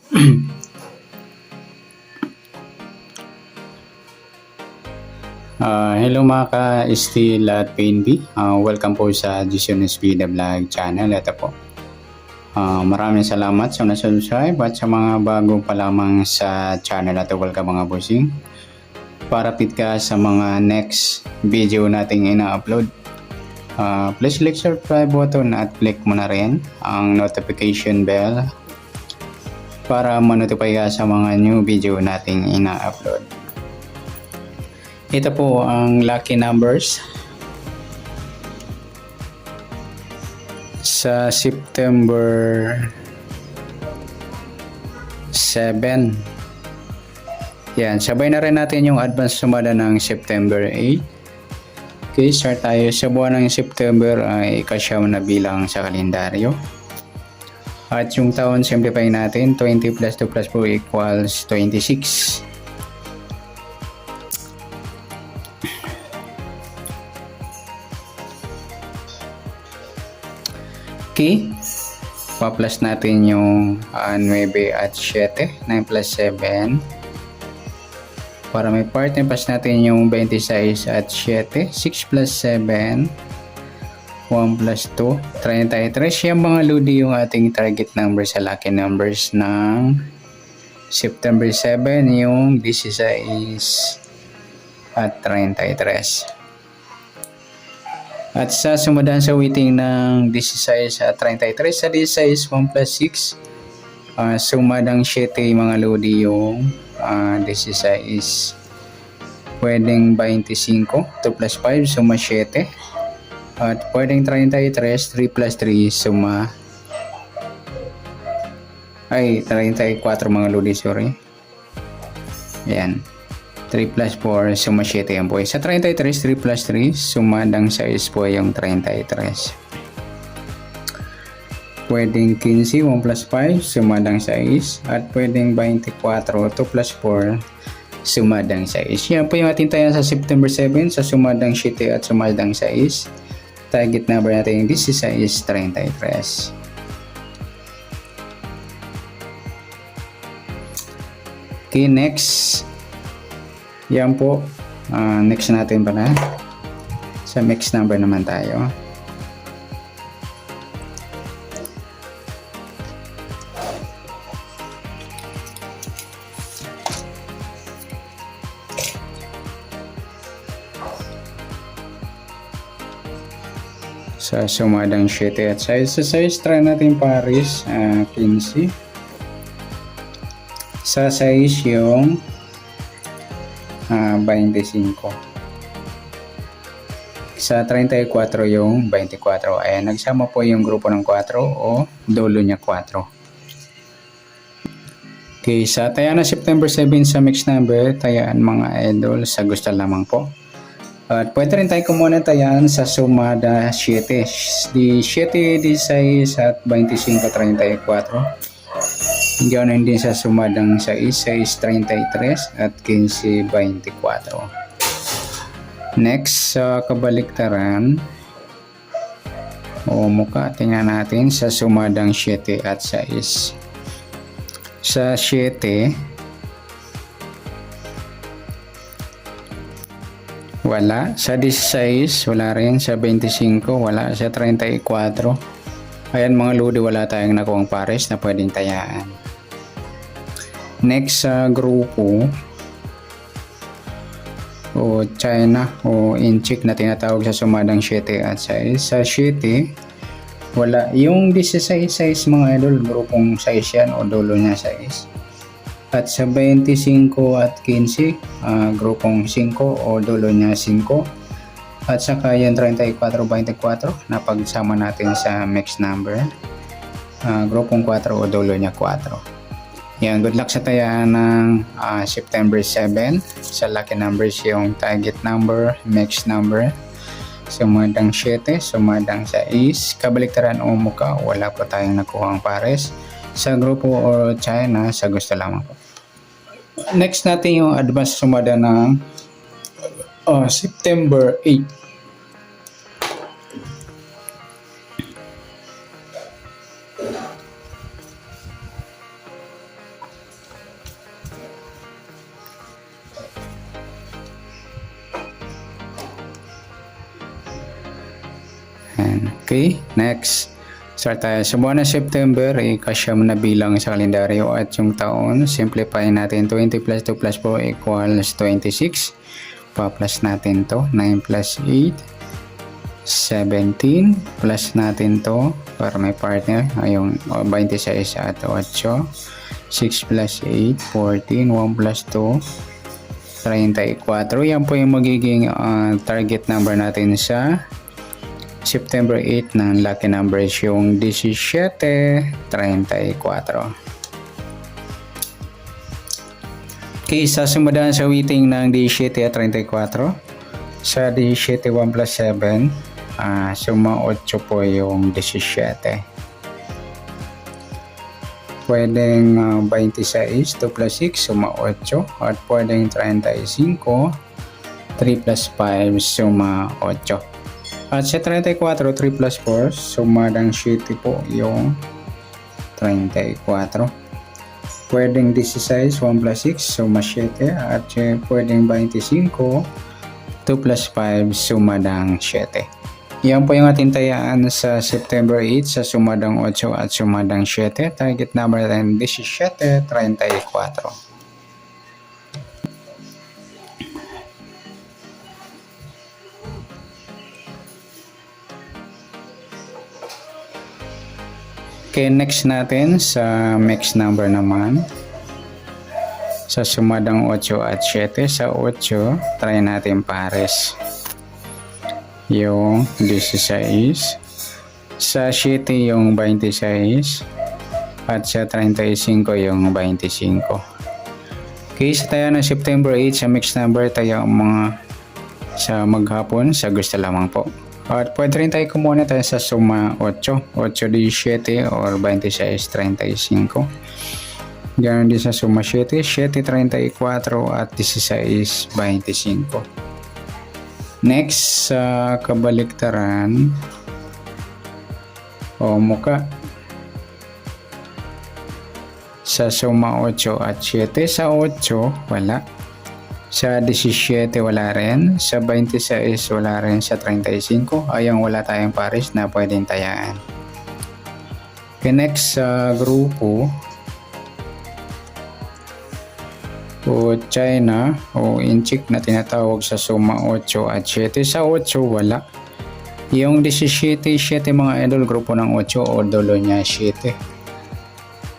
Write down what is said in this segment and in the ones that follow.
Hello mga ka-Steel at PNB. Welcome po sa Jason Speed Vlog channel. Ito po. Maraming salamat sa na-subscribe at sa mga bago pa lamang sa channel at welcome mga bossing. Para fit ka sa mga next video nating ina-upload. Please click subscribe button at click mo na rin ang notification bell para ma-notify ka sa mga new video nating ina-upload. Ito po ang lucky numbers sa September 7. Yan, sabay na rin natin yung advance sumada ng September 8. Okay, start tayo sa buwan ng September ay ikasyam na bilang sa kalendaryo. At yung taon, simplify natin, 20 plus 2 plus 4 equals 26. Okay, pa-plus natin yung 9 at 7, 9 plus 7. Para may part, plus natin yung 26 at 7, 6 plus 7, 1 plus 2, 33. Yung mga lodi yung ating target number sa lucky numbers ng September 7, yung 16 at 33. At sa sumundan sa weighting ng 16 at 33, sa 16, 1 plus 6, sumadang 7 mga lodi yung 16. Pwedeng 25, 2 plus 5, suma 7. At pwedeng 33, 3 plus 3, suma 34 mga lodi, sorry. Ayan. 3 plus 4, suma 7 yan po. Sa 33, 3 plus 3, sumadang 6 po yung 33. Pwedeng 15, 1 plus 5, sumadang 6. At pwedeng 24, 2 plus 4, sumadang 6. Yan po yung ating tayan sa September 7, sa sumadang 7 at sumadang 6. Target number natin yung 16, 33. Okay, next. Yan po, next natin pala sa mix number naman tayo. Sa sumadang 7 at size, sa size try natin Paris 15. Sa size yung 25. Sa 34 yung 24. Ayan, nagsama po yung grupo ng 4 o dulo niya 4. Okay, sa tayaan na September 7 sa mix number, tayaan mga idol sa gusto lamang po. At pwede rin tayo kumuha ng tayaan sa sumada 7. Di 7, 16 at 25, 34. Ganoon din sa sumadang 6, 33 at 15, 24. Next, sa kabaliktaran o muka, tingnan natin sa sumadang 7 at 6. Sa 7, wala. Sa 16, wala rin. Sa 25, wala. Sa 34, ayan mga lodi, wala tayong nakuhang pares na pwedeng tayaan. Next sa grupo o China o Inchik na tinatawag sa sumadang 7 at 6. Sa 7, wala. Yung 16 size mga idol, grupong size yan o dulo niya size. At sa 25 at 15, grupong 5 o dulo niya 5. At saka yung 34, 24 na pagsama natin sa mix number, grupong 4 o dulo niya 4. Yan, good luck sa tayaan ng September 7. Sa lucky numbers yung target number, mix number, sumadang 7, sumadang 6, kabaliktaran o muka, wala po tayong nakuhang pares. Sa grupo o China, sa gusto lamang po. Next natin yung advance sumada ng September 8. Okay, next. Start tayo. Sa buwan ng September, kasya mo na bilang sa kalendaryo at yung taon. Simplify natin. 20 plus 2 plus 4 equals 26. Pa-plus natin to. 9 plus 8, 17. Plus natin to para may partner. Yung 26 at 8. 6 plus 8, 14. 1 plus 2, 34. Yan po yung magiging target number natin sa September 8 ng lucky numbers, yung 17, 34. Okay, sasundan sa weighting ng 17 at 34. Sa 17, 1 plus 7, suma 8 po yung 17. Pwedeng 26, 2 plus 6, suma 8. At pwedeng 35, 3 plus 5, suma 8. At sa 34, 3 plus 4, sumadang 7 po yung 34. Pwedeng 16, 1 plus 6, suma 7. At pwedeng 25, 2 plus 5, sumadang 7. Yan po yung ating tayaan sa September 8 sa sumadang 8 at sumadang 7. Target number natin 17, 34. Okay, next natin sa mix number naman. Sa sumadang 8 at 7. Sa 8, try natin pares. Yung 16. Sa 7 yung 26. At sa 35 yung 25. Okay, sa tayo ng September 8 sa mix number tayo mga sa maghapon sa gusto lamang po. At pwede rin tayo kumuha tayo sa suma 8, 8 17 or 26, 35. Ganoon din sa suma 7, 7 34 at 16, 25. Next sa kabaliktaran o muka. Sa suma 8 at 7, sa 8 wala. Sa 17 wala rin, sa 26 wala rin, sa 35 ayang wala tayong pares na pwedeng tayaan. Okay, next sa grupo o China o inchik na tinatawag sa suma 8 at 7. Sa 8 wala. Yung 17, 7 mga idol, grupo ng 8 o dulo niya 7.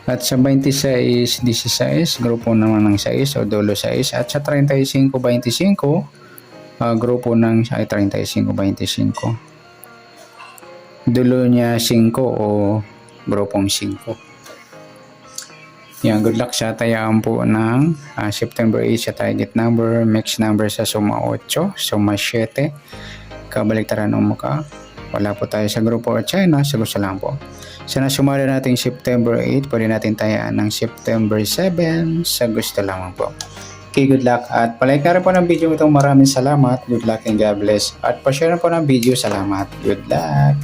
At sa 26, 16, grupo naman ng 6 o dulo 6. At sa 35, 25, grupo ng 35, 25. Dulo niya 5 o grupong 5. Yan, good luck sa tayaan po ng September 8 sa target number, mix number sa suma 8, suma 7. Kabaliktaran ng mukha. Wala po tayo sa grupo o China, sa gusto lang po. Sa nasumali natin September 8, pwede natin tayaan ng September 7 sa gusto lamang po. Okay, good luck. At palike na rin po ng video itong maraming salamat. Good luck and God bless. At pa-share na po ng video. Salamat. Good luck.